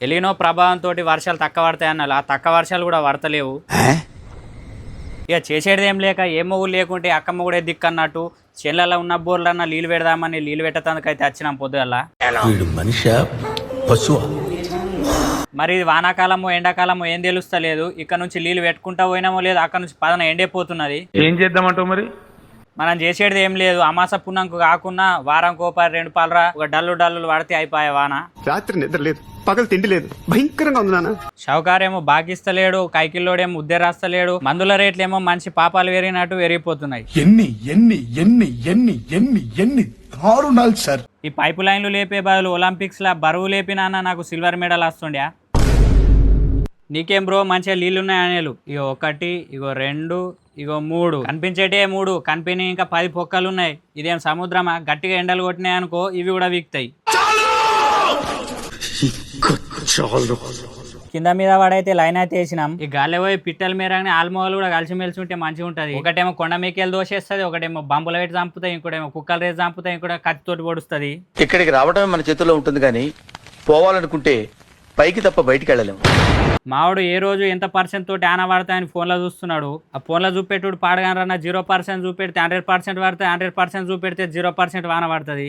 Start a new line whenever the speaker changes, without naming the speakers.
ఎలినో ప్రభావంతో వర్షాలు తక్కువ పడతాయి అన్నారు. ఆ తక్కువ వర్షాలు కూడా పడతలేవు. ఇక చేసేది ఏం లేక ఏ మొగులు లేకుంటే అక్క మొగుడే దిక్కు అన్నట్టు చేనులలో ఉన్న బోర్లన్నా నీళ్ళు పెడదామని నీళ్ళు పెట్టేందుకైతే వచ్చినాం పొద్దుగల. మరి ఇది వానాకాలమో ఎండాకాలమో ఏం తెలుస్తలేదు. ఇక్కడ నుంచి నీళ్ళు పెట్టుకుంటా పోయినామో లేదు, అక్కడ నుంచి పదన ఎండిపోతున్నది.
ఏం చేద్దామంటావు మరి?
మనం చేసేది ఏం లేదు. అమాస పుణ్యంకు కాకుండా వారం కోపారి 2 పాలరా ఒక డల్లు పడితే అయిపోయే వాన.
రాత్రి నిద్ర లేదు, పగలు తిండి లేదు, భయంకరంగా ఉంది నాన్న.
షౌకారేమో బాగిస్తలేడు, కైకిల్లోడేమో ఉద్దె రాస్తలేడు, మందుల రేట్లేమో మనిషి పాపాలు పెరిగినట్టు పెరిగిపోతున్నాయి.
ఎన్ని ఎన్ని ఎన్ని ఎన్ని ఎన్ని ఎన్ని దారుణాలు సార్.
ఈ పైపు లైన్లు లేపే బదులు ఒలింపిక్స్ లా బరువు లేపినా నాకు సిల్వర్ మెడల్ వస్తుండే. నీకేం బ్రో మంచిగా నీళ్ళున్నాయి అనేలు. ఇగో 1, ఇగో 2, ఇగో 3 కనిపించేటే 3 కనిపిని ఇంకా 10 పొక్కలు ఉన్నాయి. ఇదేం సముద్రమా? గట్టిగా ఎండలు కొట్టినాయి అనుకో ఇవి కూడా వీక్తాయి. కింద మీద వాడైతే లైన్ అయితే వేసినాం. ఈ గాలి పోయి పిట్టల మేరని ఆల్మోలు కూడా కలిసిమెలిసి ఉంటే మంచిగా ఉంటది. ఒకటేమో కొండ మీకెళ్ళి దోషేస్తుంది, ఒకటేమో బంబుల పెట్టి చంపుతాయి, ఇంకోటేమో కుక్కల రేసి చంపుతాయి, ఇంకోటి కత్తితోటి పొడుస్తుంది.
ఇక్కడికి రావడమే మన చేతుల్లో ఉంటుంది, కానీ పోవాలనుకుంటే పైకి తప్ప బయటికి వెళ్ళలేము.
మావాడు ఏ రోజు ఎంత % తోటి ఆన పడతాయని ఫోన్లో చూస్తున్నాడు. ఆ ఫోన్లో చూపెట్టుడు పాడగానరన్న 0% చూపెడితే 100% పడితే 100% చూపెడితే 0% వాన పడుతుంది.